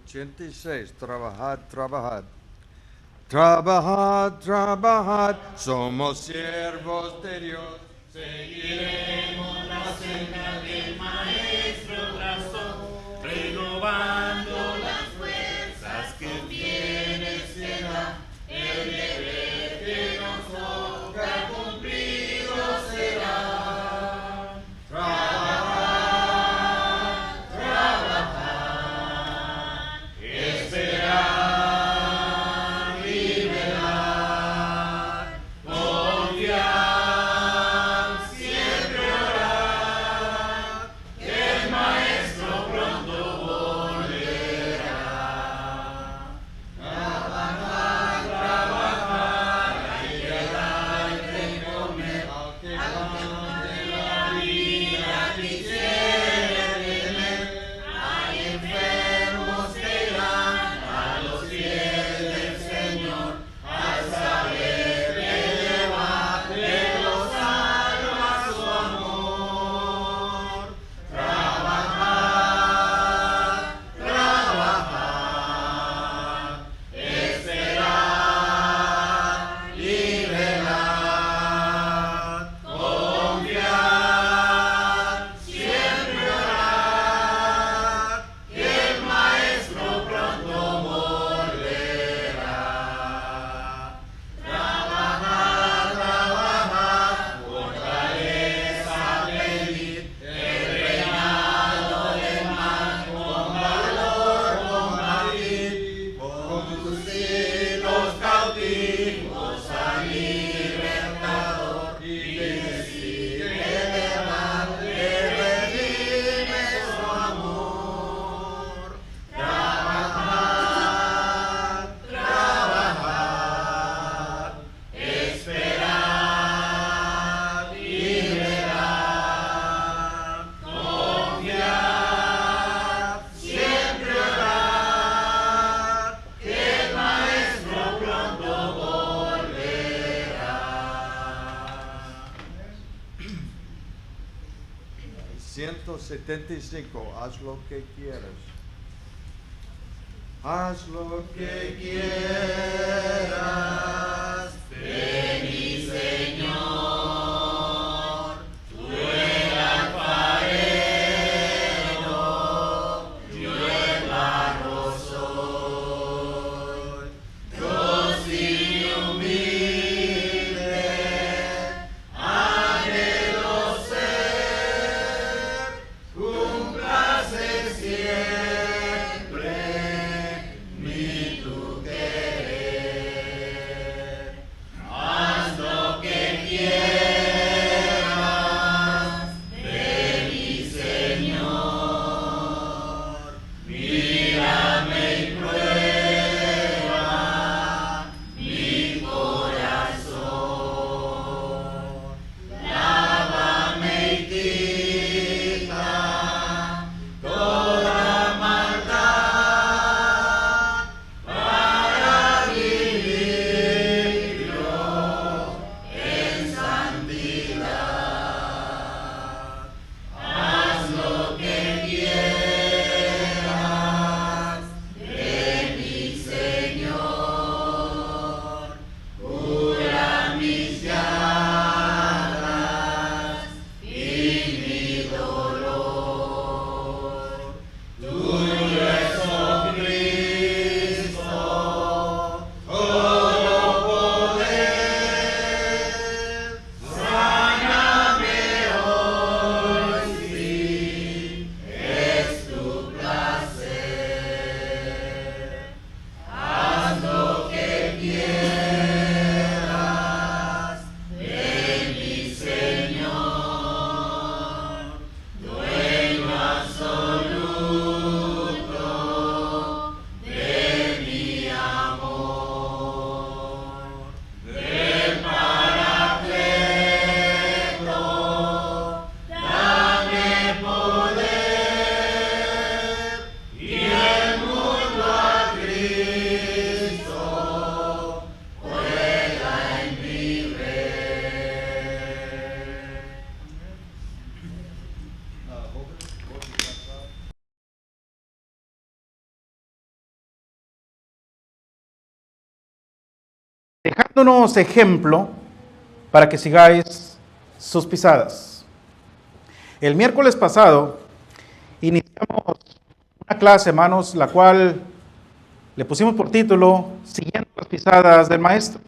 86. Trabajad, trabajad. Trabajad, trabajad. Somos siervos de Dios. Seguiremos la senda del Maestro trazó, renovando las fuerzas que viene será. El deber que nos toca cumplido será. Trabajar, trabajar, esperar y velar, confiar, siempre orar, que el Maestro pronto volverá. Trabajar, trabajar, hay que dar de comer, al que de la vida quisiera tener. Hay enfermos que irán a los pies del Señor, al saber que de los alma su amor. Trabajar, trabajar, esperar y velar, confiar, siempre orar, que el Maestro pronto volverá. Trabajar, trabajar, fortaleza pedir, el reinado del mal con valor combatir, conducir los cautivos al libertador y decir que verdad le redime su amor. Trabajar, trabajar, esperar y velar, confiar, siempre orar, que el Maestro pronto volverá. 175. Haz lo que quieras. Haz lo que Quieras, ven y Señor, tú el alfarero, yo el barro soy, dócil y humilde, anhelo ser, complacer siempre mi tu querer. dejándonos ejemplo para que sigáis sus pisadas. El miércoles pasado iniciamos una clase, hermanos, la cual le pusimos por título Siguiendo las pisadas del Maestro.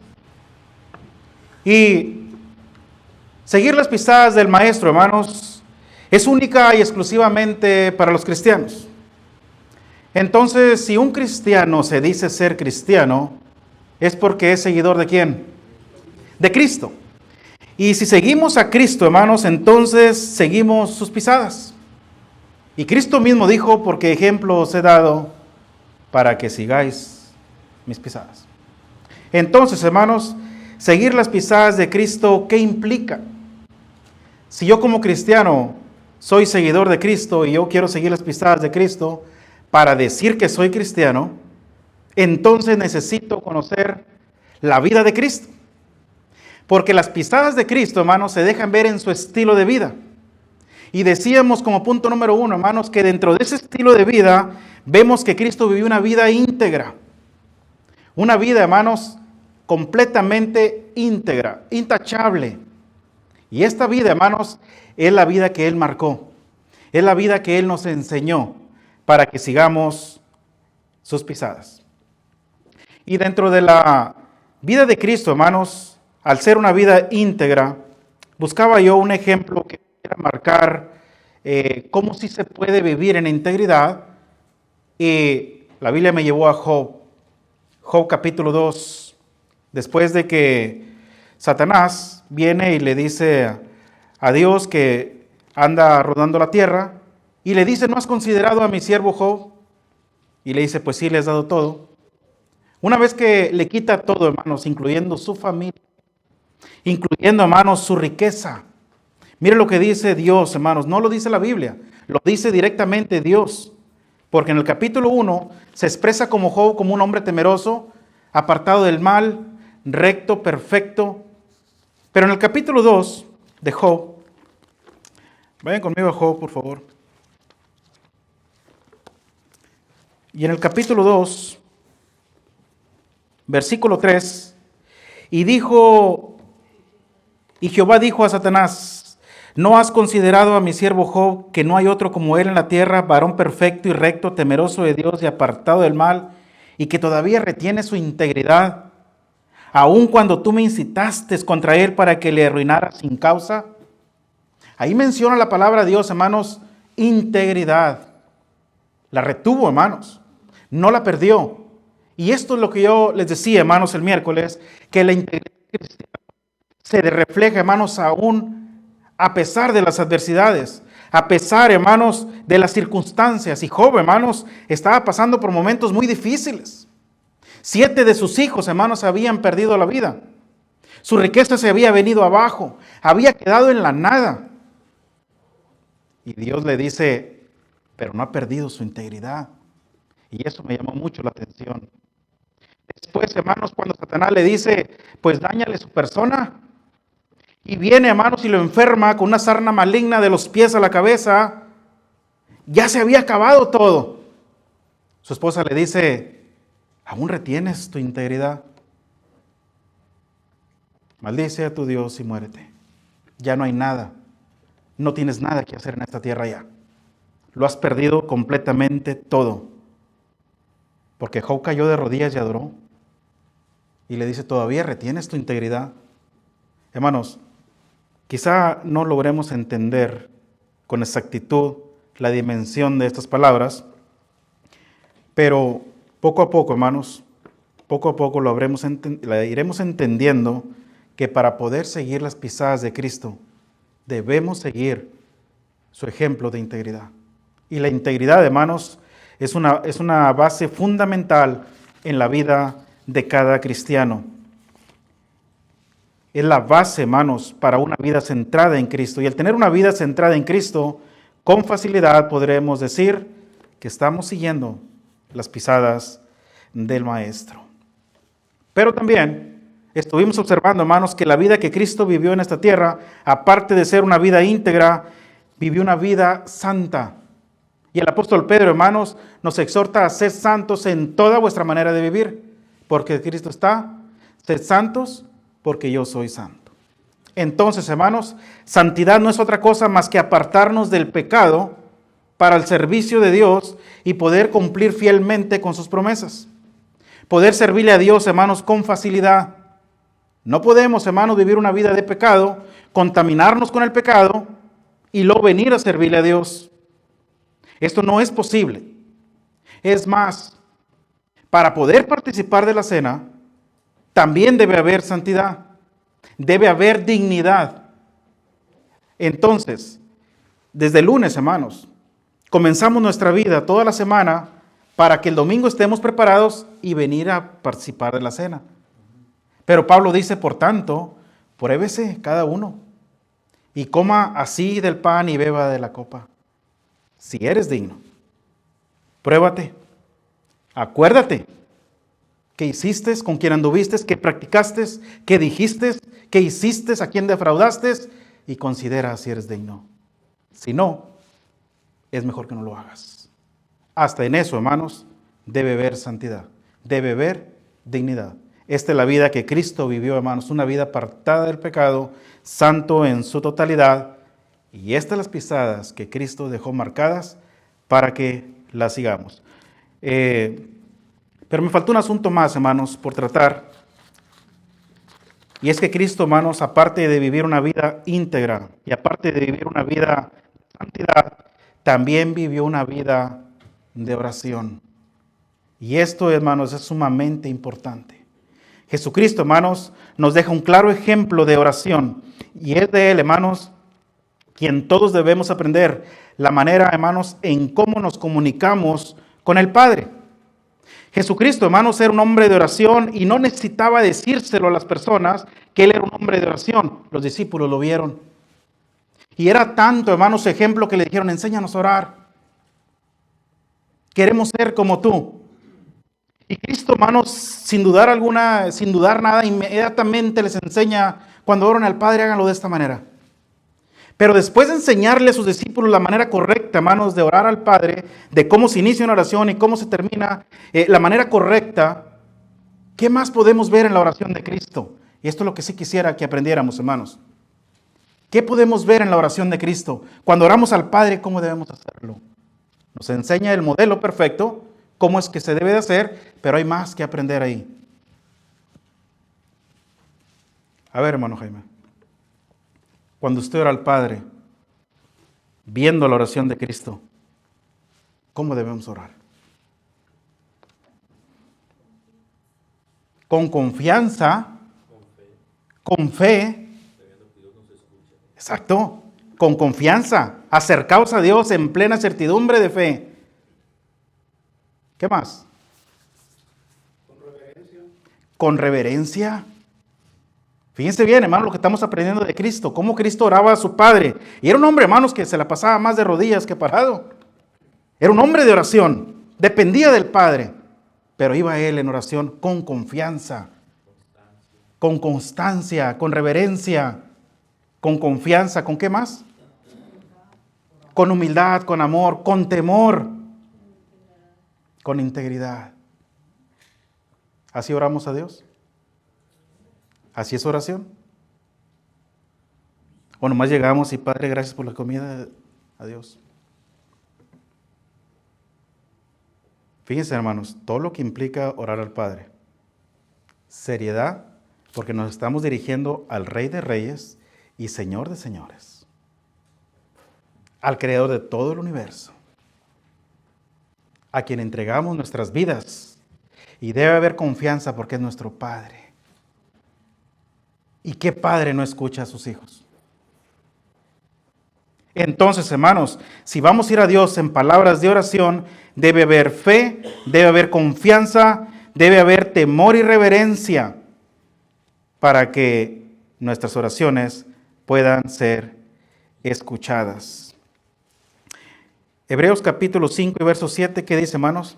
Y seguir las pisadas del Maestro, hermanos, es única y exclusivamente para los cristianos. Entonces, si un cristiano se dice ser cristiano, es porque es seguidor ¿de quién? De Cristo. Y si seguimos a Cristo, hermanos, entonces seguimos sus pisadas. Y Cristo mismo dijo, porque ejemplo os he dado para que sigáis mis pisadas. Entonces, hermanos, seguir las pisadas de Cristo, ¿qué implica? Si yo como cristiano soy seguidor de Cristo y yo quiero seguir las pisadas de Cristo para decir que soy cristiano, entonces necesito conocer la vida de Cristo. Porque las pisadas de Cristo, hermanos, se dejan ver en su estilo de vida. Y decíamos como punto número 1, hermanos, que dentro de ese estilo de vida vemos que Cristo vivió una vida íntegra. Una vida, hermanos, completamente íntegra, intachable. Y esta vida, hermanos, es la vida que Él marcó. Es la vida que Él nos enseñó para que sigamos sus pisadas. Y dentro de la vida de Cristo, hermanos, al ser una vida íntegra, buscaba yo un ejemplo que pudiera marcar cómo sí se puede vivir en integridad. Y la Biblia me llevó a Job. Job capítulo 2, después de que Satanás viene y le dice a Dios que anda rodando la tierra, y le dice, ¿no has considerado a mi siervo Job? Y le dice, pues sí, le has dado todo. Una vez que le quita todo, hermanos, incluyendo su familia, incluyendo, hermanos, su riqueza. Mire lo que dice Dios, hermanos, no lo dice la Biblia, lo dice directamente Dios. Porque en el capítulo 1 se expresa como Job como un hombre temeroso, apartado del mal, recto, perfecto. Pero en el capítulo 2 de Job, vayan conmigo a Job, por favor. Y en el capítulo 2, versículo 3, y Jehová dijo a Satanás, ¿no has considerado a mi siervo Job, que no hay otro como él en la tierra, varón perfecto y recto, temeroso de Dios y apartado del mal, y que todavía retiene su integridad, aun cuando tú me incitaste contra él para que le arruinara sin causa? Ahí menciona la palabra de Dios, hermanos, integridad. La retuvo, hermanos, no la perdió. Y esto es lo que yo les decía, hermanos, el miércoles, que la integridad cristiana se refleja, hermanos, aún a pesar de las adversidades, a pesar, hermanos, de las circunstancias. Y Job, hermanos, estaba pasando por momentos muy difíciles. 7 de sus hijos, hermanos, habían perdido la vida. Su riqueza se había venido abajo, había quedado en la nada. Y Dios le dice, pero no ha perdido su integridad. Y eso me llamó mucho la atención. Después, hermanos, cuando Satanás le dice, pues dáñale su persona, y viene, hermanos, y lo enferma con una sarna maligna de los pies a la cabeza, ya se había acabado todo. Su esposa le dice, ¿aún retienes tu integridad? Maldice a tu Dios y muérete. Ya no hay nada. No tienes nada que hacer en esta tierra ya. Lo has perdido completamente todo. Porque Job cayó de rodillas y adoró. Y le dice, ¿todavía retienes tu integridad? Hermanos, quizá no logremos entender con exactitud la dimensión de estas palabras, pero poco a poco, hermanos, poco a poco la iremos entendiendo que para poder seguir las pisadas de Cristo, debemos seguir su ejemplo de integridad. Y la integridad, hermanos, es una base fundamental en la vida de cada cristiano. Es la base, hermanos, para una vida centrada en Cristo. Y al tener una vida centrada en Cristo, con facilidad podremos decir que estamos siguiendo las pisadas del Maestro. Pero también estuvimos observando, hermanos, que la vida que Cristo vivió en esta tierra, aparte de ser una vida íntegra, vivió una vida santa. Y el apóstol Pedro, hermanos, nos exhorta a ser santos en toda vuestra manera de vivir, porque Cristo está Sed santos porque yo soy santo. Entonces, hermanos, santidad no es otra cosa más que apartarnos del pecado para el servicio de Dios y poder cumplir fielmente con sus promesas. Poder servirle a Dios, hermanos, con facilidad. No podemos, hermanos, vivir una vida de pecado, contaminarnos con el pecado y luego venir a servirle a Dios. Esto no es posible. Es más, para poder participar de la cena, también debe haber santidad, debe haber dignidad. Entonces, desde el lunes, hermanos, comenzamos nuestra vida toda la semana para que el domingo estemos preparados y venir a participar de la cena. Pero Pablo dice, por tanto, pruébese cada uno y coma así del pan y beba de la copa, si eres digno. Pruébate, acuérdate qué hiciste, con quién anduviste, qué practicaste, qué dijiste, qué hiciste, a quién defraudaste y considera si eres digno. Si no, es mejor que no lo hagas. Hasta en eso, hermanos, debe haber santidad, debe haber dignidad. Esta es la vida que Cristo vivió, hermanos, una vida apartada del pecado, santo en su totalidad. Y estas las pisadas que Cristo dejó marcadas para que las sigamos. Pero me faltó un asunto más, hermanos, por tratar. Y es que Cristo, hermanos, aparte de vivir una vida íntegra y aparte de vivir una vida de santidad, también vivió una vida de oración. Y esto, hermanos, es sumamente importante. Jesucristo, hermanos, nos deja un claro ejemplo de oración. Y es de Él, hermanos, quien todos debemos aprender la manera, hermanos, en cómo nos comunicamos con el Padre. Jesucristo, hermanos, era un hombre de oración y no necesitaba decírselo a las personas que Él era un hombre de oración. Los discípulos lo vieron. Y era tanto, hermanos, su ejemplo que le dijeron, enséñanos a orar. Queremos ser como tú. Y Cristo, hermanos, sin dudar nada, inmediatamente les enseña, cuando oran al Padre, háganlo de esta manera. Pero después de enseñarle a sus discípulos la manera correcta, hermanos, de orar al Padre, de cómo se inicia una oración y cómo se termina, la manera correcta, ¿qué más podemos ver en la oración de Cristo? Y esto es lo que sí quisiera que aprendiéramos, hermanos. ¿Qué podemos ver en la oración de Cristo? Cuando oramos al Padre, ¿cómo debemos hacerlo? Nos enseña el modelo perfecto, cómo es que se debe de hacer, pero hay más que aprender ahí. A ver, hermano Jaime. Cuando usted ora al Padre, viendo la oración de Cristo, ¿cómo debemos orar? Con confianza, con fe. Exacto, con confianza, acercaos a Dios en plena certidumbre de fe. ¿Qué más? Con reverencia. Fíjense bien, hermanos, lo que estamos aprendiendo de Cristo, cómo Cristo oraba a su Padre. Y era un hombre, hermanos, que se la pasaba más de rodillas que parado. Era un hombre de oración, dependía del Padre, pero iba Él en oración con confianza, con constancia, con reverencia, con confianza. ¿Con qué más? Con humildad, con amor, con temor, con integridad. ¿Así oramos a Dios? ¿Así es oración? O nomás llegamos y Padre, gracias por la comida, adiós. Fíjense, hermanos, todo lo que implica orar al Padre. Seriedad, porque nos estamos dirigiendo al Rey de Reyes y Señor de Señores. Al Creador de todo el universo. A quien entregamos nuestras vidas. Y debe haber confianza porque es nuestro Padre. ¿Y qué padre no escucha a sus hijos? Entonces, hermanos, si vamos a ir a Dios en palabras de oración, debe haber fe, debe haber confianza, debe haber temor y reverencia para que nuestras oraciones puedan ser escuchadas. Hebreos capítulo 5 y verso 7, ¿qué dice, hermanos?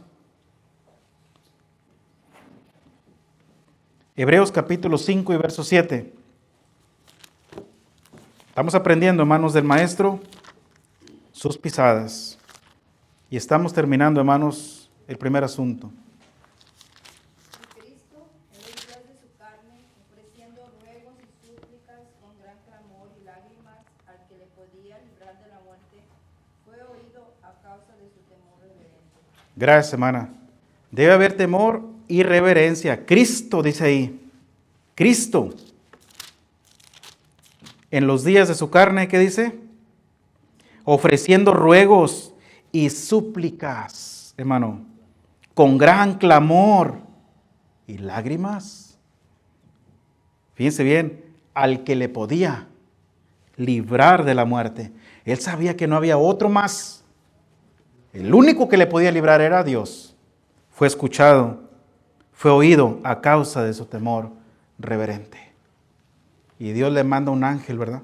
Hebreos capítulo 5 y verso 7. Estamos aprendiendo, hermanos, del Maestro, sus pisadas. Y estamos terminando, hermanos, el primer asunto. Cristo, en el Dios de su carne, podía librar de la muerte, fue oído a causa de su temor reverente. Gracias, hermana. Debe haber temor y reverencia. Cristo, dice ahí. Cristo. En los días de su carne, ¿qué dice? Ofreciendo ruegos y súplicas, hermano, con gran clamor y lágrimas. Fíjense bien, al que le podía librar de la muerte. Él sabía que no había otro más. El único que le podía librar era Dios. Fue escuchado, fue oído a causa de su temor reverente. Y Dios le manda un ángel, ¿verdad?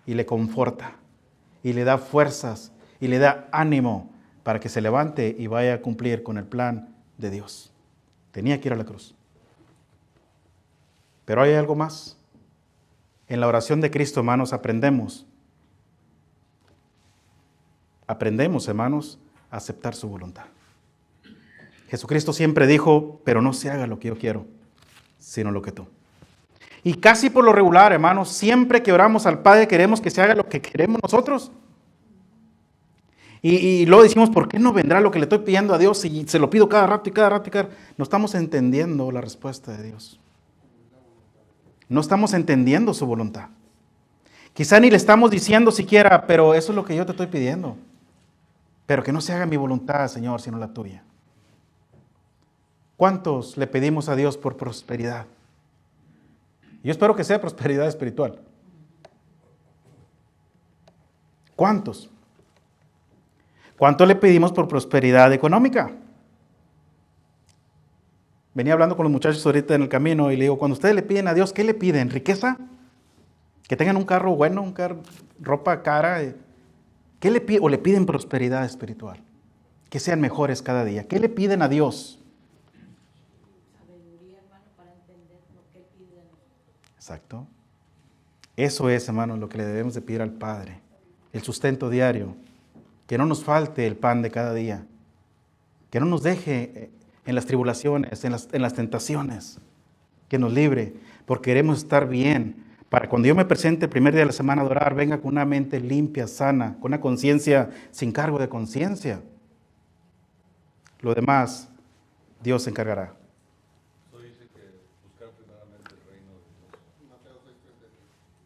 Y le conforta, y le da fuerzas, y le da ánimo para que se levante y vaya a cumplir con el plan de Dios. Tenía que ir a la cruz. Pero hay algo más. En la oración de Cristo, hermanos, aprendemos, hermanos, a aceptar su voluntad. Jesucristo siempre dijo, pero no se haga lo que yo quiero, sino lo que tú. Y casi por lo regular, hermanos, siempre que oramos al Padre queremos que se haga lo que queremos nosotros. Y luego decimos, ¿por qué no vendrá lo que le estoy pidiendo a Dios si se lo pido cada rato y cada rato y cada rato? No estamos entendiendo la respuesta de Dios. No estamos entendiendo su voluntad. Quizá ni le estamos diciendo siquiera, pero eso es lo que yo te estoy pidiendo. Pero que no se haga mi voluntad, Señor, sino la tuya. ¿Cuántos le pedimos a Dios por prosperidad? Yo espero que sea prosperidad espiritual. ¿Cuántos? ¿Cuánto le pedimos por prosperidad económica? Venía hablando con los muchachos ahorita en el camino y le digo, cuando ustedes le piden a Dios, ¿qué le piden? ¿Riqueza? ¿Que tengan un carro bueno, ropa cara? ¿Qué le piden? ¿O le piden prosperidad espiritual? Que sean mejores cada día. ¿Qué le piden a Dios? Sabiduría, hermano, para entender lo que piden. Exacto. Eso es, hermanos, lo que le debemos de pedir al Padre. El sustento diario. Que no nos falte el pan de cada día. Que no nos deje en las tribulaciones, en las tentaciones. Que nos libre. Porque queremos estar bien. Para cuando yo me presente el primer día de la semana a orar, venga con una mente limpia, sana, con una conciencia sin cargo de conciencia. Lo demás, Dios se encargará.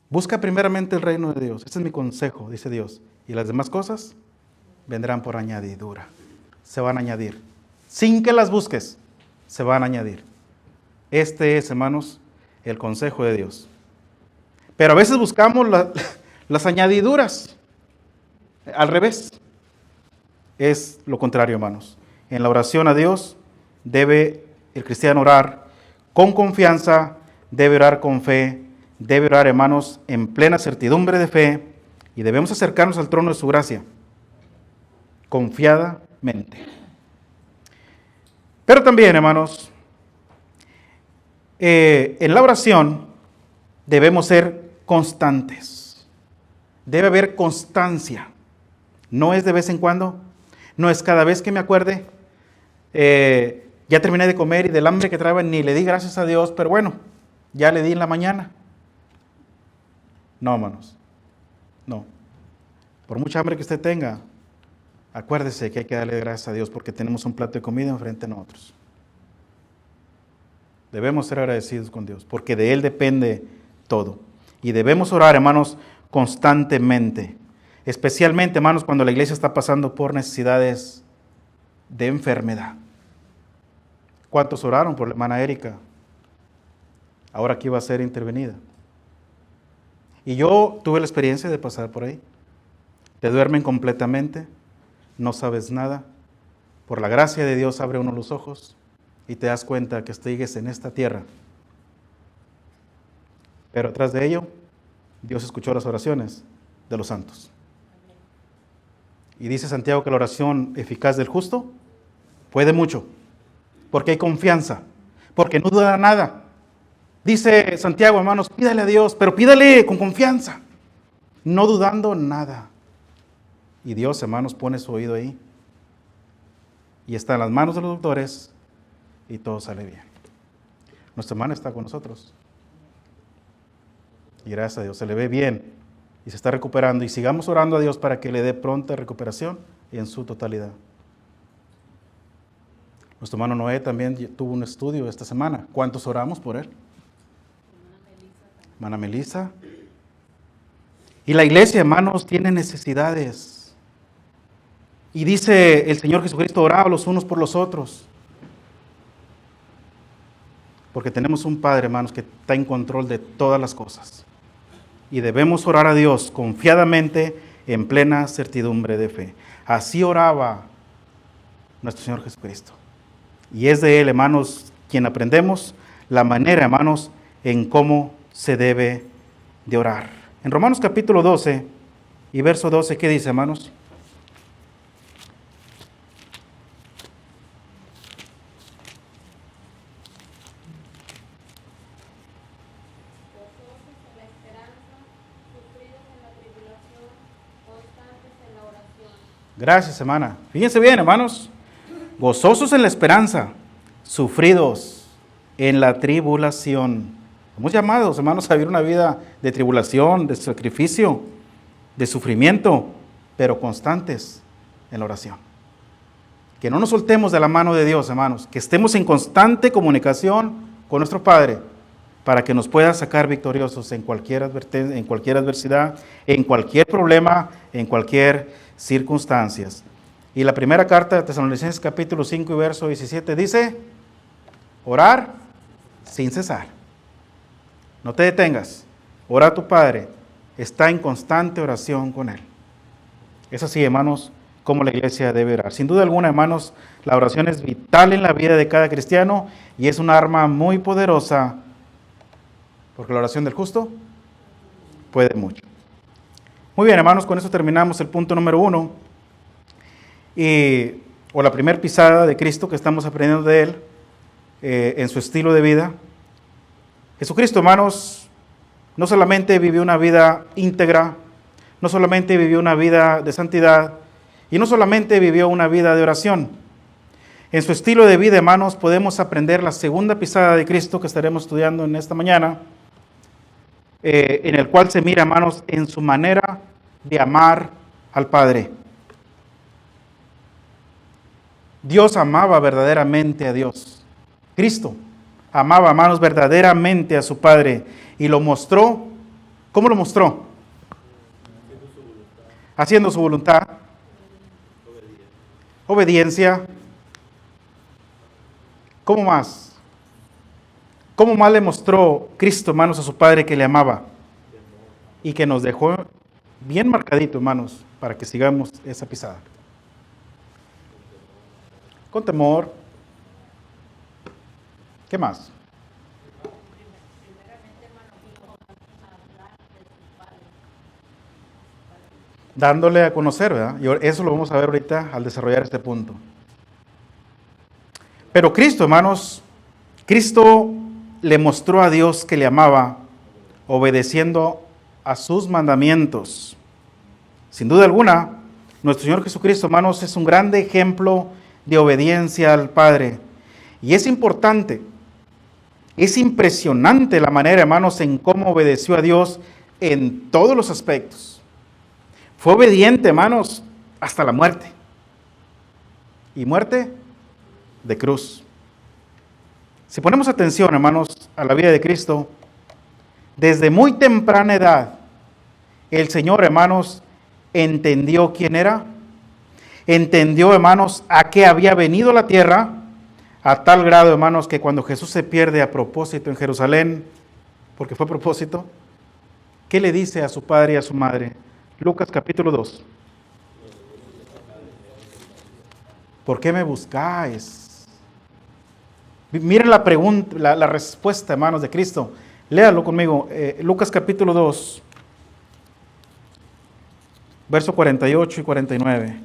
Busca primeramente el reino de Dios. Ese es mi consejo, dice Dios. Y las demás cosas vendrán por añadidura. Se van a añadir. Sin que las busques, se van a añadir. Este es, hermanos, el consejo de Dios. Pero a veces buscamos las añadiduras. Al revés. Es lo contrario, hermanos. En la oración a Dios debe el cristiano orar con confianza, debe orar con fe, debe orar, hermanos, en plena certidumbre de fe y debemos acercarnos al trono de su gracia confiadamente. Pero también, hermanos, en la oración debemos ser constantes. Debe haber constancia. No es de vez en cuando, no es cada vez que me acuerde. Ya terminé de comer y del hambre que traía ni le di gracias a Dios, pero bueno, ya le di en la mañana. No, hermanos, no. Por mucha hambre que usted tenga, acuérdese que hay que darle gracias a Dios porque tenemos un plato de comida enfrente de nosotros. Debemos ser agradecidos con Dios porque de Él depende todo. Y debemos orar, hermanos, constantemente. Especialmente, hermanos, cuando la iglesia está pasando por necesidades de enfermedad. ¿Cuántos oraron por la hermana Erika? Ahora que iba a ser intervenida. Y yo tuve la experiencia de pasar por ahí. Te duermen completamente, no sabes nada. Por la gracia de Dios abre uno los ojos y te das cuenta que sigues en esta tierra. Pero atrás de ello, Dios escuchó las oraciones de los santos. Y dice Santiago que la oración eficaz del justo puede mucho, porque hay confianza, porque no duda nada. Dice Santiago, hermanos, pídale a Dios, pero pídale con confianza, no dudando nada. Y Dios, hermanos, pone su oído ahí. Y está en las manos de los doctores y todo sale bien. Nuestra hermana está con nosotros. Y gracias a Dios, se le ve bien. y se está recuperando. Y sigamos orando a Dios para que le dé pronta recuperación en su totalidad. Nuestro hermano Noé también tuvo un estudio esta semana. ¿Cuántos oramos por él? Hermana Melissa. Y la iglesia, hermanos, tiene necesidades. Y dice el Señor Jesucristo, orad los unos por los otros. Porque tenemos un Padre, hermanos, que está en control de todas las cosas. Y debemos orar a Dios confiadamente en plena certidumbre de fe. Así oraba nuestro Señor Jesucristo. Y es de Él, hermanos, quien aprendemos la manera, hermanos, en cómo se debe de orar. En Romanos capítulo 12 y verso 12, ¿qué dice, hermanos? Gracias, hermana. Fíjense bien, hermanos. Gozosos en la esperanza, sufridos en la tribulación. Somos llamados, hermanos, a vivir una vida de tribulación, de sacrificio, de sufrimiento, pero constantes en la oración. Que no nos soltemos de la mano de Dios, hermanos. Que estemos en constante comunicación con nuestro Padre para que nos pueda sacar victoriosos en cualquier adversidad, en cualquier problema, en cualquier circunstancias. Y la primera carta de Tesalonicenses capítulo 5 y verso 17 dice, orar sin cesar. No te detengas, ora a tu Padre, está en constante oración con Él. Es así, hermanos, como la iglesia debe orar. Sin duda alguna, hermanos, la oración es vital en la vida de cada cristiano y es un arma muy poderosa, porque la oración del justo puede mucho. Muy bien, hermanos, con eso terminamos el punto número 1, o la primera pisada de Cristo que estamos aprendiendo de Él en su estilo de vida. Jesucristo, hermanos, no solamente vivió una vida íntegra, no solamente vivió una vida de santidad, y no solamente vivió una vida de oración. En su estilo de vida, hermanos, podemos aprender la segunda pisada de Cristo que estaremos estudiando en esta mañana, en el cual se mira, hermanos, en su manera de amar al Padre. Dios amaba verdaderamente a Dios. Cristo amaba, hermanos, verdaderamente a su Padre y lo mostró. ¿Cómo lo mostró? Haciendo su voluntad. Obediencia. ¿Cómo más? ¿Cómo más le mostró Cristo, hermanos, a su Padre que le amaba? Y que nos dejó bien marcadito, hermanos, para que sigamos esa pisada. Con temor. ¿Qué más? Dándole a conocer, ¿verdad? Y eso lo vamos a ver ahorita al desarrollar este punto. Pero Cristo, hermanos, Cristo le mostró a Dios que le amaba, obedeciendo a sus mandamientos. Sin duda alguna, nuestro Señor Jesucristo, hermanos, es un grande ejemplo de obediencia al Padre. Y es importante, es impresionante la manera, hermanos, en cómo obedeció a Dios en todos los aspectos. Fue obediente, hermanos, hasta la muerte. Y muerte de cruz. Si ponemos atención, hermanos, a la vida de Cristo, desde muy temprana edad, el Señor, hermanos, entendió quién era, entendió, hermanos, a qué había venido a la tierra, a tal grado, hermanos, que cuando Jesús se pierde a propósito en Jerusalén, porque fue a propósito, ¿qué le dice a su padre y a su madre? Lucas capítulo 2. ¿Por qué me buscáis? Miren la pregunta, la respuesta, hermanos, de Cristo. Léalo conmigo. Lucas capítulo 2, verso 48 y 49.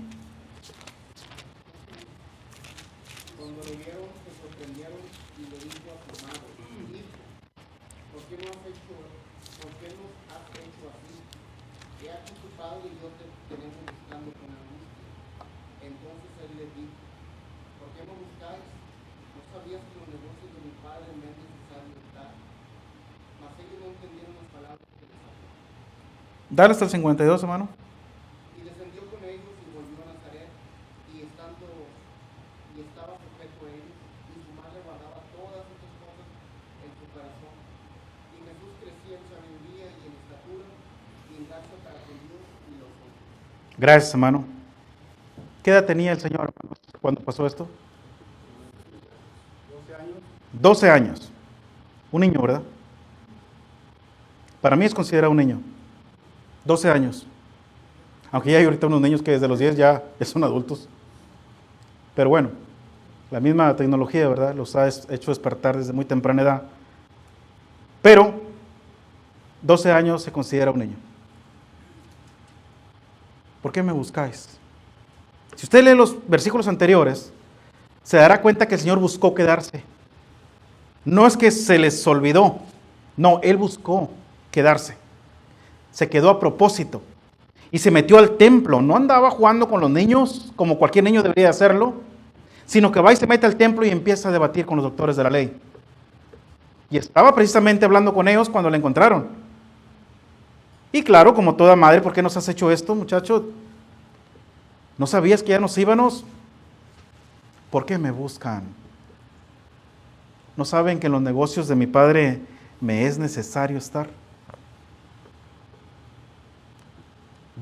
Cuando lo vieron, se sorprendieron y le dijo a su madre, hijo, ¿por qué nos has hecho así? He aquí tu padre y yo te tenemos buscando con angustia. Entonces él les dijo, ¿por qué me buscáis? ¿No sabías que los negocios de mi padre me es necesario estar? Mas ellos no entendieron las palabras que les habló. Dale hasta el 52, hermano. Y descendió con ellos y volvió a Nazaret, y estaba sujeto a ellos, y su madre guardaba todas estas cosas en su corazón. Y Jesús crecía en sabiduría y en estatura, y en gracia para con Dios y los hombres. Gracias, hermano. ¿Qué edad tenía el Señor cuando pasó esto? 12 años. Un niño, ¿verdad? Para mí es considerado un niño. 12 años. Aunque ya hay ahorita unos niños que desde los 10 ya son adultos. Pero bueno, la misma tecnología, ¿verdad?, los ha hecho despertar desde muy temprana edad. Pero 12 años se considera un niño. ¿Por qué me buscáis? Si usted lee los versículos anteriores, se dará cuenta que el Señor buscó quedarse. No es que se les olvidó, no, Él buscó quedarse. Se quedó a propósito y se metió al templo. No andaba jugando con los niños como cualquier niño debería hacerlo, sino que va y se mete al templo y empieza a debatir con los doctores de la ley. Y estaba precisamente hablando con ellos cuando le encontraron. Y claro, como toda madre, ¿por qué nos has hecho esto, muchacho? ¿No sabías que ya nos íbamos? ¿Por qué me buscan? ¿No saben que en los negocios de mi padre me es necesario estar?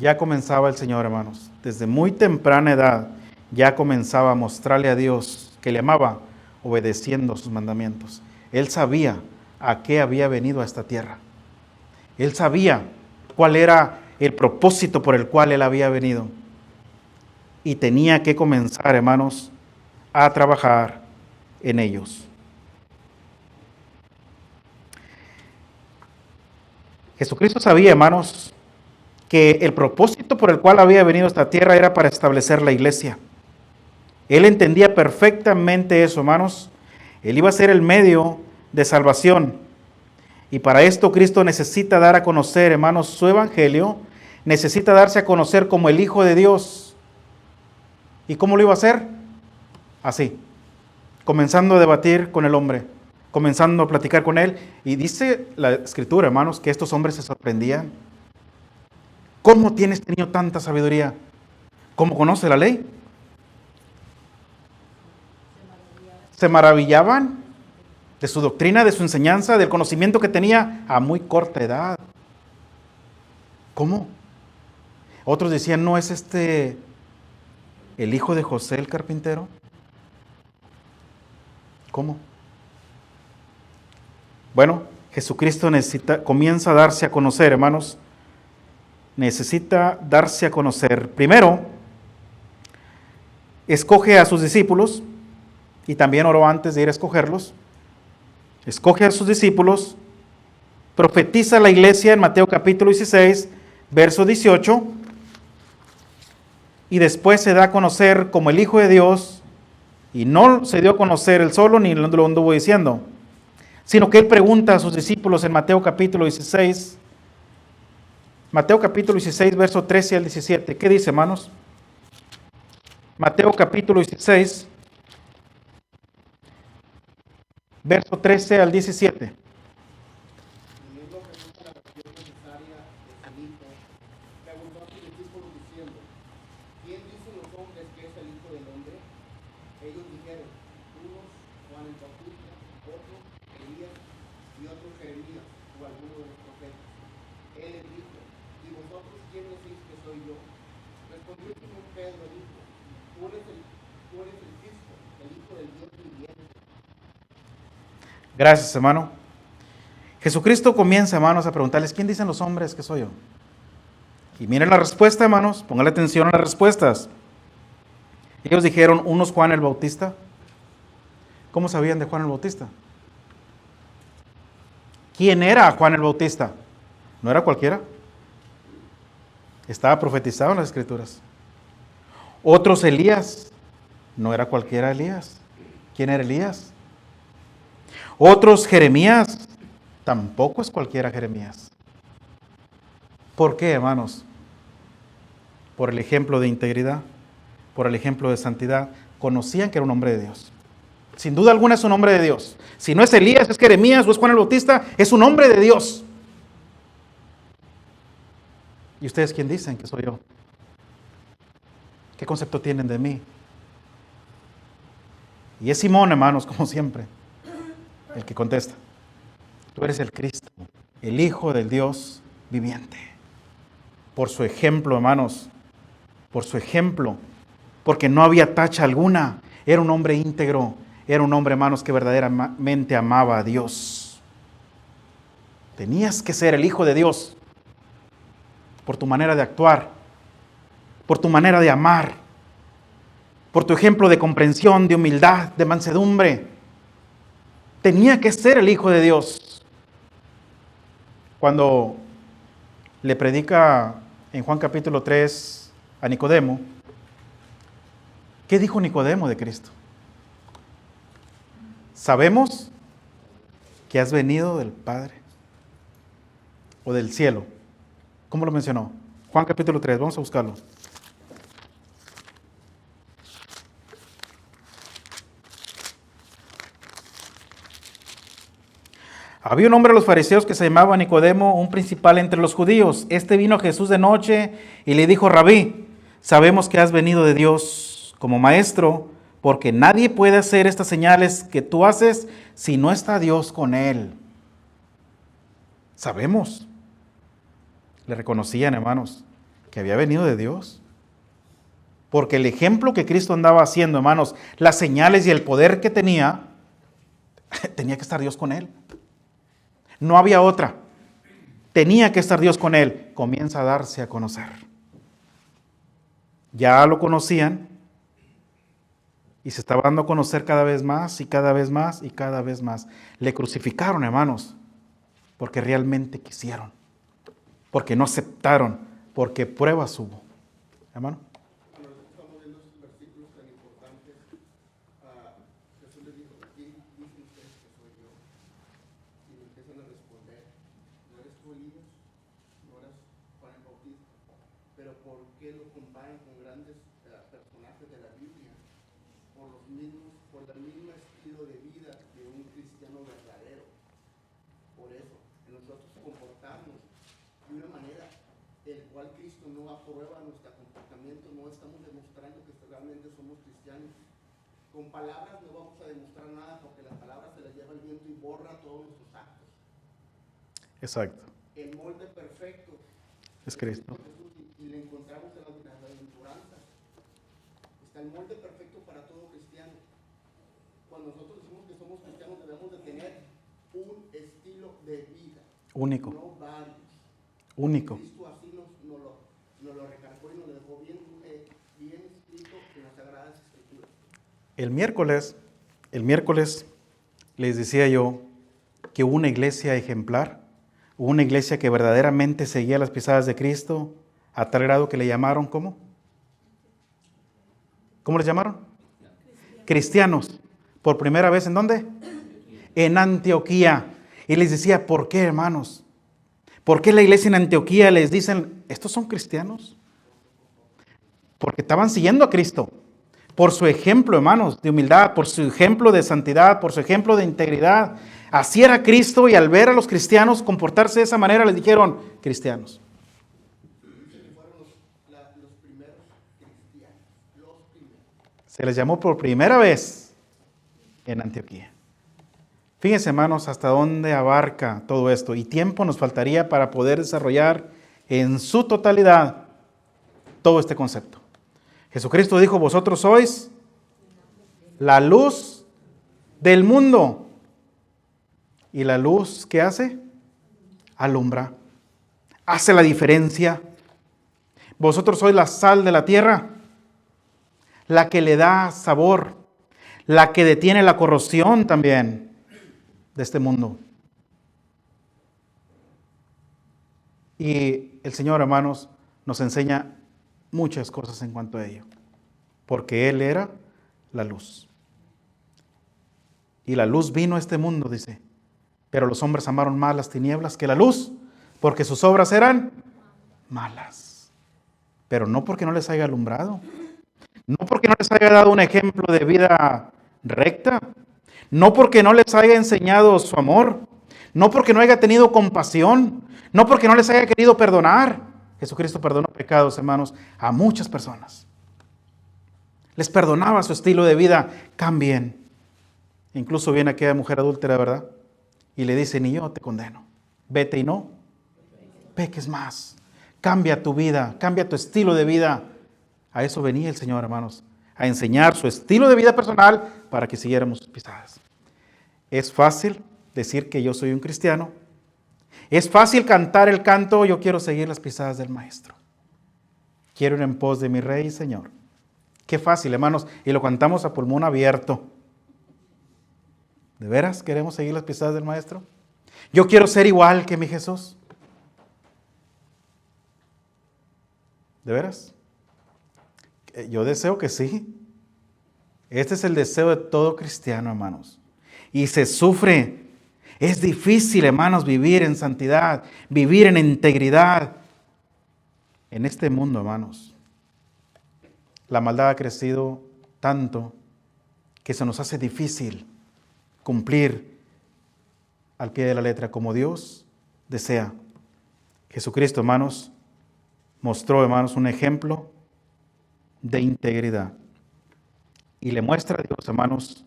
Ya comenzaba el Señor, hermanos. Desde muy temprana edad ya comenzaba a mostrarle a Dios que le amaba, obedeciendo sus mandamientos. Él sabía a qué había venido a esta tierra. Él sabía cuál era el propósito por el cual Él había venido. Y tenía que comenzar, hermanos, a trabajar en ellos. Jesucristo sabía, hermanos, que el propósito por el cual había venido a esta tierra era para establecer la iglesia. Él entendía perfectamente eso, hermanos. Él iba a ser el medio de salvación. Y para esto Cristo necesita dar a conocer, hermanos, su evangelio. Necesita darse a conocer como el Hijo de Dios. ¿Y cómo lo iba a hacer? Así, comenzando a debatir con el hombre, comenzando a platicar con él. Y dice la Escritura, hermanos, que estos hombres se sorprendían. ¿Cómo tiene este niño tanta sabiduría? ¿Cómo conoce la ley? Se maravillaban de su doctrina, de su enseñanza, del conocimiento que tenía a muy corta edad. ¿Cómo? Otros decían, ¿no es este el hijo de José el carpintero? ¿Cómo? Bueno, Jesucristo comienza a darse a conocer, hermanos. Necesita darse a conocer. Primero, escoge a sus discípulos, y también oró antes de ir a escogerlos. Escoge a sus discípulos, profetiza a la iglesia en Mateo capítulo 16, verso 18, y después se da a conocer como el Hijo de Dios, y no se dio a conocer él solo, ni lo anduvo diciendo, sino que él pregunta a sus discípulos en Mateo capítulo 16, verso 13 al 17. ¿Qué dice, hermanos? Mateo capítulo 16, verso 13 al 17. Teniendo Jesús la oración necesaria de Felipe, preguntó a sus discípulos diciendo, ¿quién dicen los hombres que es el Hijo del Hombre? Ellos dijeron, unos Juan el Bautista, otros Elías y otros Jeremías o alguno de los profetas. Él les dijo, ¿y vosotros quién decís que soy yo? Respondió Simón Pedro y dijo, tú eres el Cristo, el Hijo del Dios viviente. Gracias, hermano. Jesucristo comienza, hermanos, a preguntarles, ¿quién dicen los hombres que soy yo? Y miren la respuesta, hermanos, pónganle atención a las respuestas. Ellos dijeron, unos Juan el Bautista. ¿Cómo sabían de Juan el Bautista? ¿Quién era Juan el Bautista? ¿No era cualquiera? Estaba profetizado en las Escrituras. Otros Elías. No era cualquiera Elías. ¿Quién era Elías? Otros Jeremías. Tampoco es cualquiera Jeremías. ¿Por qué, hermanos? Por el ejemplo de integridad, por el ejemplo de santidad. Conocían que era un hombre de Dios. Sin duda alguna es un hombre de Dios. Si no es Elías, es Jeremías o es Juan el Bautista, es un hombre de Dios. ¿Y ustedes quién dicen que soy yo? ¿Qué concepto tienen de mí? Y es Simón, hermanos, como siempre, el que contesta. Tú eres el Cristo, el Hijo del Dios viviente. Por su ejemplo, hermanos, por su ejemplo, porque no había tacha alguna. Era un hombre íntegro, era un hombre, hermanos, que verdaderamente amaba a Dios. Tenías que ser el Hijo de Dios por tu manera de actuar, por tu manera de amar, por tu ejemplo de comprensión, de humildad, de mansedumbre. Tenía que ser el Hijo de Dios. Cuando le predica en Juan capítulo 3 a Nicodemo, ¿qué dijo Nicodemo de Cristo? Sabemos que has venido del Padre o del cielo. ¿Cómo lo mencionó? Juan capítulo 3, vamos a buscarlo. Había un hombre de los fariseos que se llamaba Nicodemo, un principal entre los judíos. Este vino a Jesús de noche y le dijo: Rabí, sabemos que has venido de Dios como maestro, porque nadie puede hacer estas señales que tú haces si no está Dios con él. Sabemos. Le reconocían, hermanos, que había venido de Dios. Porque el ejemplo que Cristo andaba haciendo, hermanos, las señales y el poder que tenía que estar Dios con él. No había otra. Tenía que estar Dios con él. Comienza a darse a conocer. Ya lo conocían y se estaba dando a conocer cada vez más y cada vez más y cada vez más. Le crucificaron, hermanos, porque realmente quisieron, porque no aceptaron, porque pruebas hubo. Hermano. Cuando estamos viendo esos versículos tan importantes, Jesús les dijo: ¿quién dicen ustedes que soy yo? Y le empiezan a responder: ¿no eres tú Elías? ¿No eres Juan el Bautista? Pero ¿por qué lo comparan con grandes personajes de la Biblia? Por el mismo estilo de vida de un cristiano verdadero. Por eso, nosotros comportamos de una manera el cual Cristo no aprueba nuestro comportamiento. No estamos demostrando que realmente somos cristianos. Con palabras no vamos a demostrar nada, porque las palabras se las lleva el viento y borra todos nuestros actos. Exacto. El molde perfecto Es Cristo. Jesús, y le encontramos en las bienaventuranzas. Está el molde perfecto para todo cristiano. Cuando nosotros decimos que somos cristianos, debemos de tener un estilo de vida Único. no varios. Único. Cristo así nos lo recargó y nos lo dejó bien escrito en las Sagradas Escrituras. El miércoles les decía yo que hubo una iglesia ejemplar, hubo una iglesia que verdaderamente seguía las pisadas de Cristo, a tal grado que le llamaron, ¿cómo? ¿Cómo les llamaron? Cristianos. ¿Por primera vez en dónde? En Antioquía. Y les decía: ¿por qué, hermanos? ¿Por qué la iglesia en Antioquía les dicen, estos son cristianos? Porque estaban siguiendo a Cristo. Por su ejemplo, hermanos, de humildad, por su ejemplo de santidad, por su ejemplo de integridad. Así era Cristo, y al ver a los cristianos comportarse de esa manera, les dijeron: cristianos. Fueron los primeros cristianos, los primeros. Se les llamó por primera vez en Antioquía. Fíjense, hermanos, hasta dónde abarca todo esto. Y tiempo nos faltaría para poder desarrollar en su totalidad todo este concepto. Jesucristo dijo: vosotros sois la luz del mundo. ¿Y la luz qué hace? Alumbra. Hace la diferencia. Vosotros sois la sal de la tierra, la que le da sabor, la que detiene la corrosión también de este mundo. Y el Señor, hermanos, nos enseña muchas cosas en cuanto a ello, porque Él era la luz. Y la luz vino a este mundo, dice, pero los hombres amaron más las tinieblas que la luz, porque sus obras eran malas. Pero no porque no les haya alumbrado, no porque no les haya dado un ejemplo de vida recta, no porque no les haya enseñado su amor, no porque no haya tenido compasión, no porque no les haya querido perdonar. Jesucristo perdonó pecados, hermanos, a muchas personas. Les perdonaba su estilo de vida. Cambien. Incluso viene aquella mujer adúltera, ¿verdad? Y le dice, ni yo te condeno. Vete y no peques más. Cambia tu vida, cambia tu estilo de vida. A eso venía el Señor, hermanos, a enseñar su estilo de vida personal para que siguiéramos sus pisadas. Es fácil decir que yo soy un cristiano. Es fácil cantar el canto, yo quiero seguir las pisadas del Maestro. Quiero ir en pos de mi Rey y Señor. Qué fácil, hermanos, y lo cantamos a pulmón abierto. ¿De veras queremos seguir las pisadas del Maestro? Yo quiero ser igual que mi Jesús. ¿De veras? Yo deseo que sí. Este es el deseo de todo cristiano, hermanos. Y se sufre. Es difícil, hermanos, vivir en santidad, vivir en integridad en este mundo, hermanos. La maldad ha crecido tanto que se nos hace difícil cumplir al pie de la letra como Dios desea. Jesucristo, hermanos, mostró, hermanos, un ejemplo de integridad. Y le muestra a Dios, hermanos,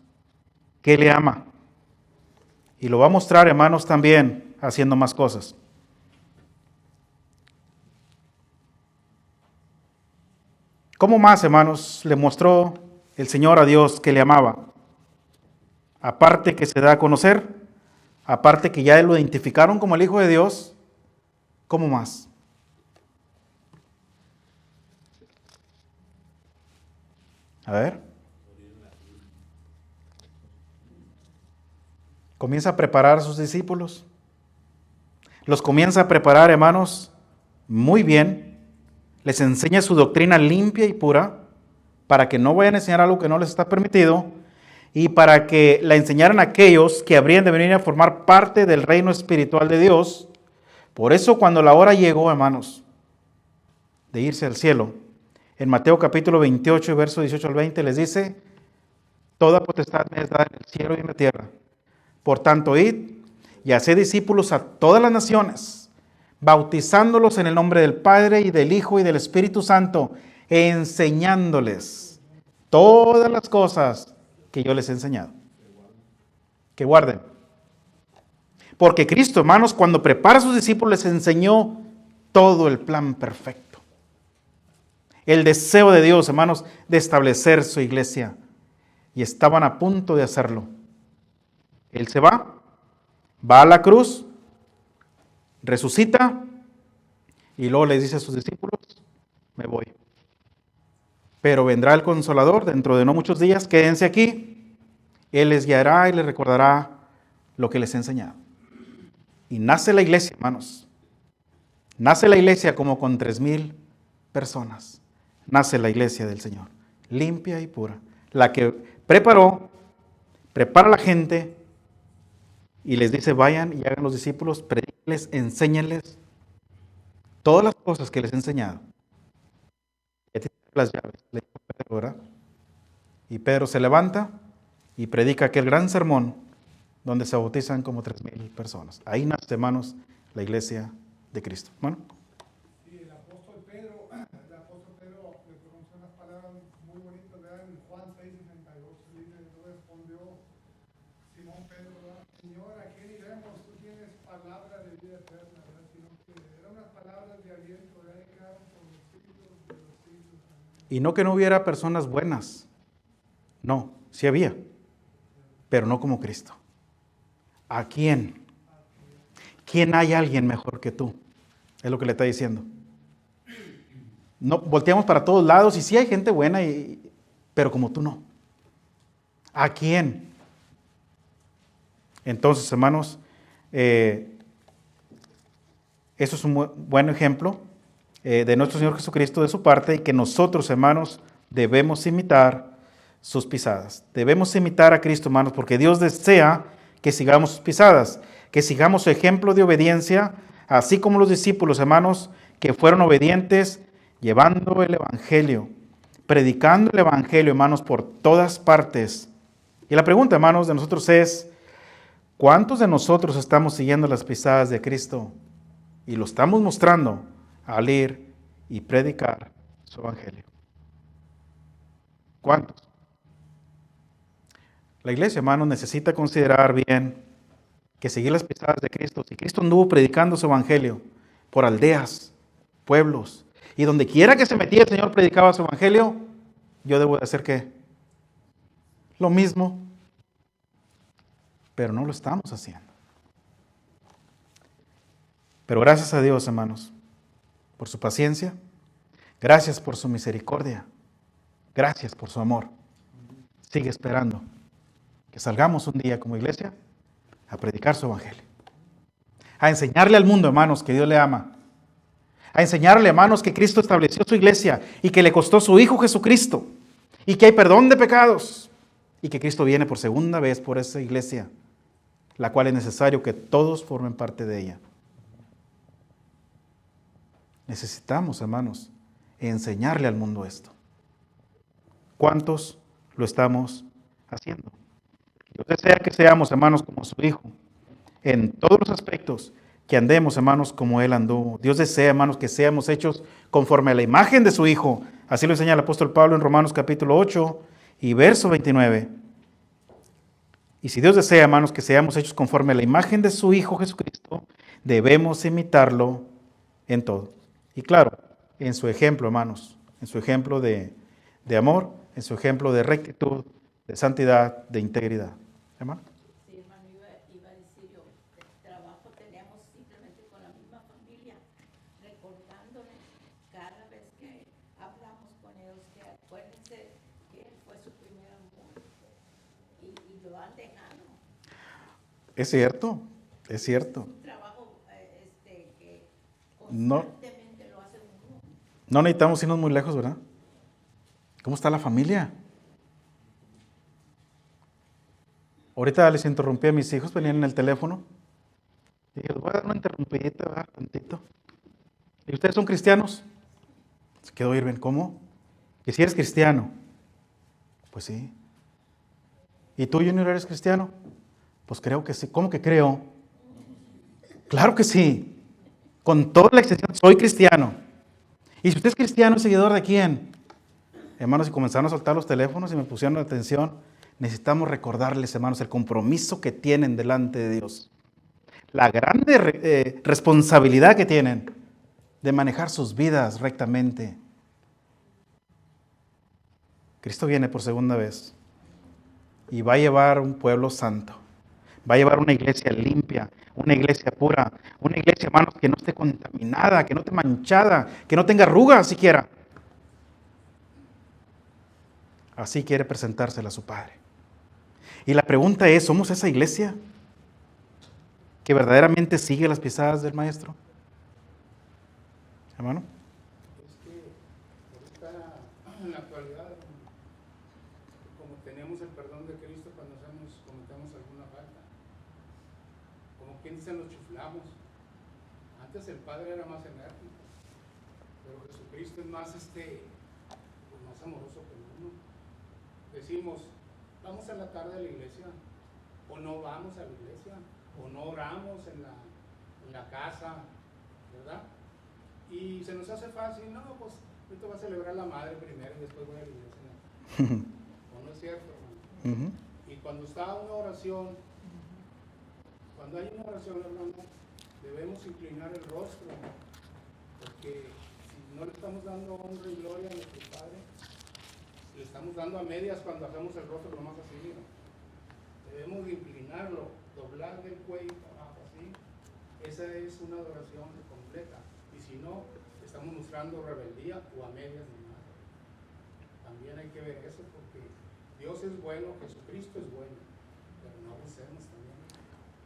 que le ama. Y lo va a mostrar, hermanos, también haciendo más cosas. ¿Cómo más, hermanos, le mostró el Señor a Dios que le amaba? Aparte que se da a conocer, aparte que ya lo identificaron como el Hijo de Dios, ¿cómo más? A ver. Comienza a preparar a sus discípulos. Los comienza a preparar, hermanos, muy bien. Les enseña su doctrina limpia y pura para que no vayan a enseñar algo que no les está permitido y para que la enseñaran a aquellos que habrían de venir a formar parte del reino espiritual de Dios. Por eso cuando la hora llegó, hermanos, de irse al cielo, en Mateo capítulo 28, verso 18 al 20, les dice, toda potestad me es dada en el cielo y en la tierra. Por tanto, id y haced discípulos a todas las naciones, bautizándolos en el nombre del Padre y del Hijo y del Espíritu Santo, enseñándoles todas las cosas que yo les he enseñado. Que guarden. Porque Cristo, hermanos, cuando prepara a sus discípulos, les enseñó todo el plan perfecto. El deseo de Dios, hermanos, de establecer su iglesia. Y estaban a punto de hacerlo. Él se va a la cruz, resucita y luego les dice a sus discípulos, me voy. Pero vendrá el Consolador dentro de no muchos días, quédense aquí. Él les guiará y les recordará lo que les he enseñado. Y nace la iglesia, hermanos. Nace la iglesia como con 3,000 personas. Nace la iglesia del Señor, limpia y pura. La que prepara a la gente y les dice, vayan y hagan los discípulos, predíquenles, enséñenles todas las cosas que les he enseñado. Ya tienen las llaves, le dijo Pedro, ¿verdad? Y Pedro se levanta y predica aquel gran sermón donde se bautizan como 3,000 personas. Ahí nace, hermanos, la iglesia de Cristo. Bueno. Y el apóstol Pedro le pronunció unas palabras muy bonitas, ¿verdad? En Juan 6:68, le respondió Simón Pedro, ¿verdad? Señor, ¿a quién iremos? Tú tienes palabra de vida eterna, ¿verdad? Sino que eran unas palabras de aliento, ¿verdad? Que quedaron por los siglos de los siglos. Y no que no hubiera personas buenas. No, sí había, pero no como Cristo. ¿A quién? ¿Quién hay alguien mejor que tú? Es lo que le está diciendo. No, volteamos para todos lados y sí hay gente buena, pero como tú no. ¿A quién? Entonces, hermanos, eso es un buen ejemplo de nuestro Señor Jesucristo de su parte y que nosotros, hermanos, debemos imitar sus pisadas. Debemos imitar a Cristo, hermanos, porque Dios desea que sigamos sus pisadas, que sigamos su ejemplo de obediencia, así como los discípulos, hermanos, que fueron obedientes, llevando el Evangelio, predicando el Evangelio, hermanos, por todas partes. Y la pregunta, hermanos, de nosotros es, ¿cuántos de nosotros estamos siguiendo las pisadas de Cristo? Y lo estamos mostrando al ir y predicar su evangelio. ¿Cuántos? La iglesia, hermanos, necesita considerar bien que seguir las pisadas de Cristo. Si Cristo anduvo predicando su evangelio por aldeas, pueblos, y donde quiera que se metía el Señor predicaba su evangelio, yo debo de hacer ¿qué? Lo mismo. Pero no lo estamos haciendo. Pero gracias a Dios, hermanos, por su paciencia. Gracias por su misericordia. Gracias por su amor. Sigue esperando que salgamos un día como iglesia a predicar su evangelio. A enseñarle al mundo, hermanos, que Dios le ama. A enseñarle, hermanos, que Cristo estableció su iglesia y que le costó su Hijo Jesucristo. Y que hay perdón de pecados. Y que Cristo viene por segunda vez por esa iglesia, la cual es necesario que todos formen parte de ella. Necesitamos, hermanos, enseñarle al mundo esto. ¿Cuántos lo estamos haciendo? Dios desea que seamos, hermanos, como su Hijo, en todos los aspectos, que andemos, hermanos, como Él anduvo. Dios desea, hermanos, que seamos hechos conforme a la imagen de su Hijo. Así lo enseña el apóstol Pablo en Romanos capítulo 8 y verso 29. Y si Dios desea, hermanos, que seamos hechos conforme a la imagen de su Hijo Jesucristo, debemos imitarlo en todo. Y claro, en su ejemplo, hermanos, en su ejemplo de amor, en su ejemplo de rectitud, de santidad, de integridad. ¿Hermano? Sí, hermano, iba a decir yo, el trabajo tenemos simplemente con la misma familia, recordándoles cada vez que hablamos con ellos, que acuérdense que Él fue su primer amor y lo han dejado. Es cierto, es cierto. Un trabajo que No, constantemente lo hace uno. no necesitamos irnos muy lejos, ¿verdad? ¿Cómo está la familia? Ahorita les interrumpí a mis hijos, venían en el teléfono. Dije, les voy a dar una interrumpidita, ¿verdad? Tantito. ¿Y ustedes son cristianos? Se quedó Irving, ¿cómo? ¿Que si eres cristiano? Pues sí. ¿Y tú, Junior, eres cristiano? Pues creo que sí. ¿Cómo que creo? Claro que sí. Con toda la extensión, soy cristiano. ¿Y si usted es cristiano, es seguidor de quién? Hermanos, y comenzaron a soltar los teléfonos y me pusieron atención. Necesitamos recordarles, hermanos, el compromiso que tienen delante de Dios. La grande responsabilidad que tienen de manejar sus vidas rectamente. Cristo viene por segunda vez y va a llevar un pueblo santo. Va a llevar una iglesia limpia, una iglesia pura, una iglesia, hermanos, que no esté contaminada, que no esté manchada, que no tenga arrugas siquiera. Así quiere presentársela a su Padre. Y la pregunta es, ¿somos esa iglesia que verdaderamente sigue las pisadas del Maestro? Hermano. Es que ahorita, en la actualidad, como tenemos el perdón de Cristo cuando cometemos alguna falta, como quien dice, nos chuflamos. Antes el Padre era más enérgico, pero Jesucristo es más, más amoroso que uno. Decimos, vamos a la tarde a la iglesia, o no vamos a la iglesia, o no oramos en la casa, ¿verdad? Y se nos hace fácil, no, pues ahorita va a celebrar la madre primero y después voy a la iglesia. ¿O no es cierto, hermano? Y cuando está una oración, cuando hay una oración, hermano, debemos inclinar el rostro, porque si no le estamos dando honra y gloria a nuestro Padre, le estamos dando a medias cuando hacemos el rostro nomás así, mira. Debemos de inclinarlo, doblar del cuello para abajo así. Esa es una adoración completa. Y si no, estamos mostrando rebeldía o a medias de nada. También hay que ver eso porque Dios es bueno, Jesucristo es bueno, pero no abusemos también.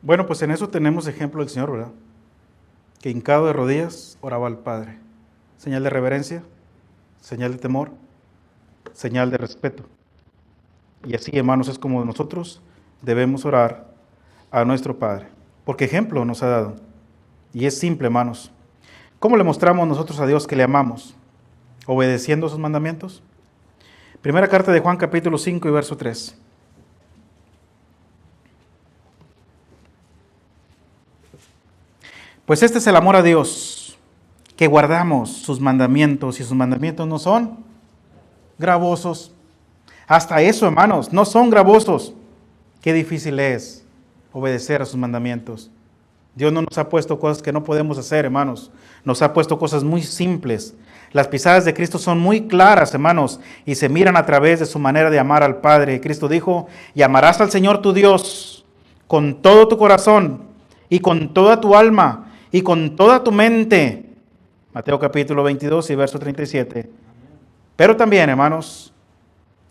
Bueno, pues en eso tenemos ejemplo del Señor, ¿verdad? Que hincado de rodillas oraba al Padre. Señal de reverencia, señal de temor, señal de respeto. Y así, hermanos, es como nosotros debemos orar a nuestro Padre. Porque ejemplo nos ha dado. Y es simple, hermanos. ¿Cómo le mostramos nosotros a Dios que le amamos? ¿Obedeciendo sus mandamientos? Primera carta de Juan, capítulo 5 y verso 3. Pues este es el amor a Dios, que guardamos sus mandamientos y sus mandamientos no son gravosos. Hasta eso, hermanos, no son gravosos. Qué difícil es obedecer a sus mandamientos. Dios no nos ha puesto cosas que no podemos hacer, hermanos. Nos ha puesto cosas muy simples. Las pisadas de Cristo son muy claras, hermanos, y se miran a través de su manera de amar al Padre. Cristo dijo, y amarás al Señor tu Dios con todo tu corazón y con toda tu alma y con toda tu mente. Mateo capítulo 22 y verso 37. Pero también, hermanos,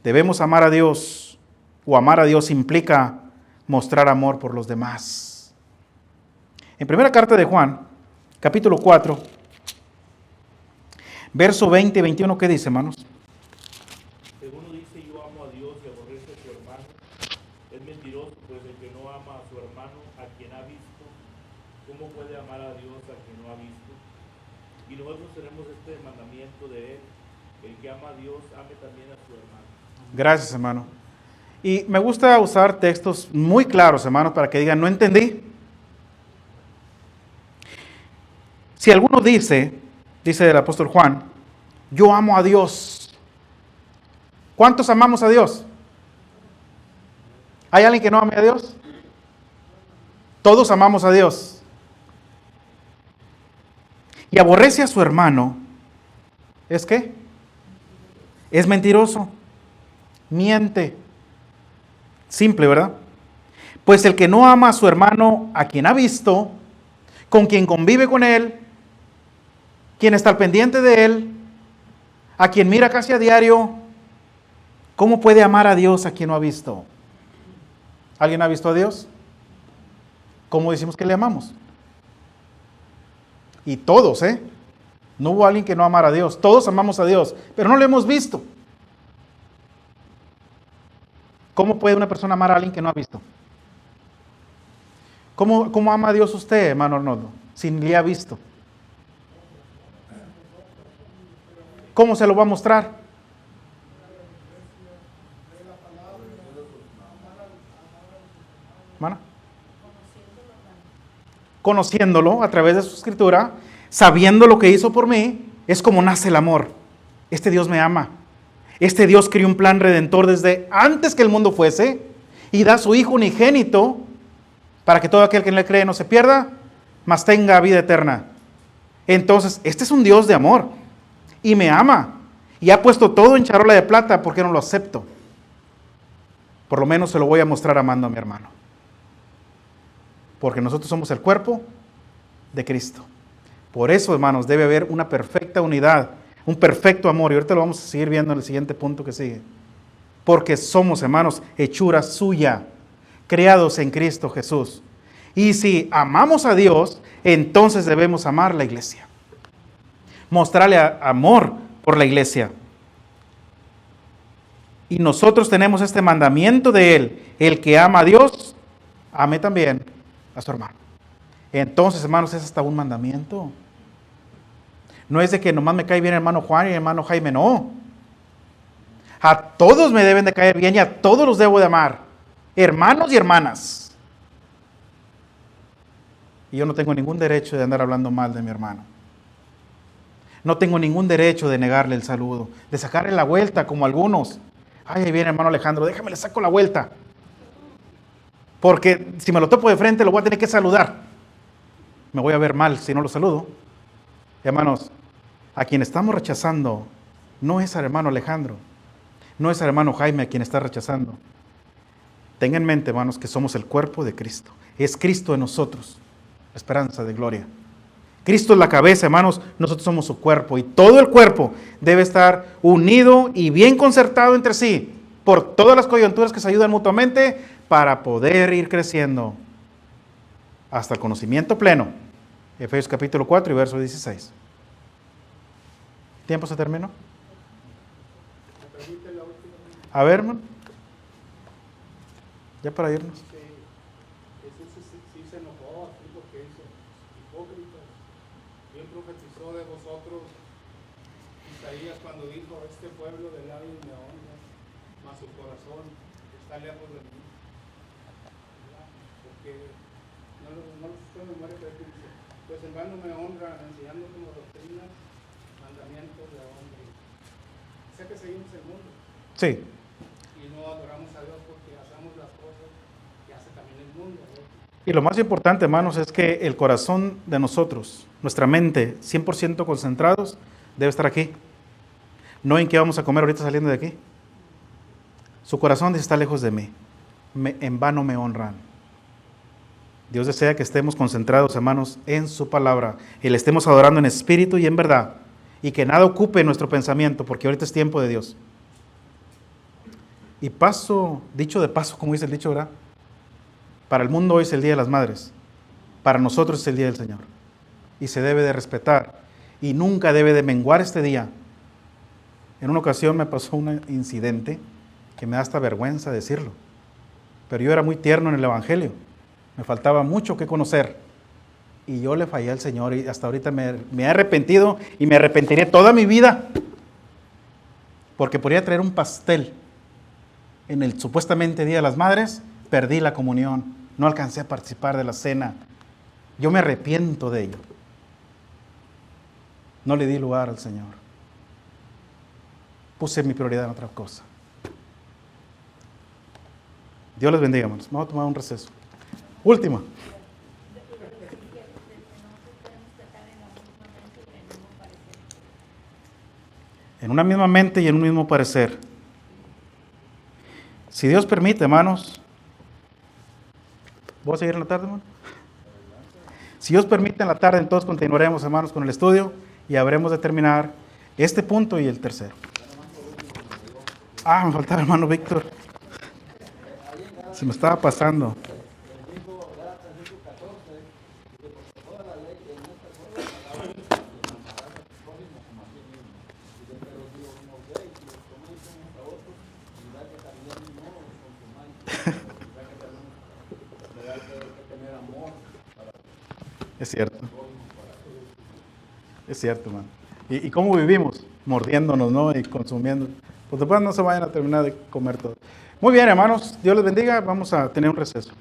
debemos amar a Dios, o amar a Dios implica mostrar amor por los demás. En primera carta de Juan, capítulo 4, verso 20 y 21, ¿qué dice, hermanos? Según dice, yo amo a Dios y aborrece a su hermano, es mentiroso, pues el que no ama a su hermano, a quien ha visto, ¿cómo puede amar a Dios a quien no ha visto? Y nosotros tenemos este mandamiento de él, el que ama a Dios, ame también a su hermano. Gracias, hermano. Y me gusta usar textos muy claros, hermanos, para que digan, no entendí. Si alguno dice el apóstol Juan, yo amo a Dios. ¿Cuántos amamos a Dios? ¿Hay alguien que no ame a Dios? Todos amamos a Dios. Y aborrece a su hermano, ¿es qué? Es mentiroso, miente. Simple, ¿verdad? Pues el que no ama a su hermano, a quien ha visto, con quien convive con él, quien está al pendiente de él, a quien mira casi a diario, ¿cómo puede amar a Dios a quien no ha visto? ¿Alguien ha visto a Dios? ¿Cómo decimos que le amamos? Y todos, no hubo alguien que no amara a Dios. Todos amamos a Dios, pero no lo hemos visto. ¿Cómo puede una persona amar a alguien que no ha visto? ¿Cómo ama a Dios usted, hermano Arnoldo, si ni le ha visto? ¿Cómo se lo va a mostrar? ¿Hermana? Conociéndolo a través de su escritura, sabiendo lo que hizo por mí, es como nace el amor. Este Dios me ama. Este Dios creó un plan redentor desde antes que el mundo fuese y da a su Hijo unigénito para que todo aquel que en él cree no se pierda, mas tenga vida eterna. Entonces, este es un Dios de amor y me ama y ha puesto todo en charola de plata. ¿Por qué no lo acepto? Por lo menos se lo voy a mostrar amando a mi hermano. Porque nosotros somos el cuerpo de Cristo. Por eso, hermanos, debe haber una perfecta unidad, un perfecto amor. Y ahorita lo vamos a seguir viendo en el siguiente punto que sigue. Porque somos, hermanos, hechura suya, creados en Cristo Jesús. Y si amamos a Dios, entonces debemos amar la iglesia. Mostrarle amor por la iglesia. Y nosotros tenemos este mandamiento de Él. El que ama a Dios, ame también a su hermano. Entonces, hermanos, es hasta un mandamiento. No es de que nomás me cae bien el hermano Juan y el hermano Jaime, no. A todos me deben de caer bien y a todos los debo de amar. Hermanos y hermanas. Y yo no tengo ningún derecho de andar hablando mal de mi hermano. No tengo ningún derecho de negarle el saludo, de sacarle la vuelta como algunos. Ay, ahí viene hermano Alejandro, déjame le saco la vuelta. Porque si me lo topo de frente lo voy a tener que saludar. Me voy a ver mal si no lo saludo. Hermanos, a quien estamos rechazando no es al hermano Alejandro, no es al hermano Jaime a quien está rechazando. Tengan en mente, hermanos, que somos el cuerpo de Cristo. Es Cristo en nosotros, la esperanza de gloria. Cristo es la cabeza, hermanos, nosotros somos su cuerpo y todo el cuerpo debe estar unido y bien concertado entre sí por todas las coyunturas que se ayudan mutuamente para poder ir creciendo hasta el conocimiento pleno. Efesios capítulo 4 y verso 16. ¿Tiempo se terminó? A ver, hermano. Ya para irnos. Jesús sí se enojó aquí porque dice, hipócritas, ¿quién profetizó de vosotros? Isaías cuando dijo, este pueblo de labios me honra, mas su corazón está lejos de mí. Porque no lo estoy en memoria, pero dice, pues en vano me honra enseñando como doctrinas, mandamientos de hombre. Sé que seguimos el mundo Sí. y no adoramos a Dios porque hacemos las cosas que hace también el mundo, ¿no? Y lo más importante, hermanos, es que el corazón de nosotros, nuestra mente, 100% concentrados, debe estar aquí. No en qué vamos a comer ahorita saliendo de aquí. Su corazón dice, está lejos de mí. En vano me honran. Dios desea que estemos concentrados, hermanos, en su palabra y le estemos adorando en espíritu y en verdad. Y que nada ocupe nuestro pensamiento, porque ahorita es tiempo de Dios. Y paso, dicho de paso, como dice el dicho, ¿verdad? Para el mundo hoy es el Día de las Madres. Para nosotros es el Día del Señor. Y se debe de respetar. Y nunca debe de menguar este día. En una ocasión me pasó un incidente que me da hasta vergüenza decirlo. Pero yo era muy tierno en el Evangelio. Me faltaba mucho que conocer. Y yo le fallé al Señor y hasta ahorita me he arrepentido y me arrepentiré toda mi vida. Porque podría traer un pastel en el supuestamente Día de las Madres, perdí la comunión, no alcancé a participar de la cena. Yo me arrepiento de ello. No le di lugar al Señor. Puse mi prioridad en otra cosa. Dios les bendiga, hermanos. Vamos a tomar un receso. Última. En una misma mente y en un mismo parecer. Si Dios permite, hermanos. ¿Voy a seguir en la tarde, hermano? Si Dios permite, en la tarde entonces continuaremos, hermanos, con el estudio y habremos de terminar este punto y el tercero. Me faltaba el hermano Víctor. Se me estaba pasando. Es cierto. Es cierto, hermano. ¿Y cómo vivimos? Mordiéndonos, ¿no? Y consumiendo. Pues después no se vayan a terminar de comer todo. Muy bien, hermanos. Dios les bendiga. Vamos a tener un receso.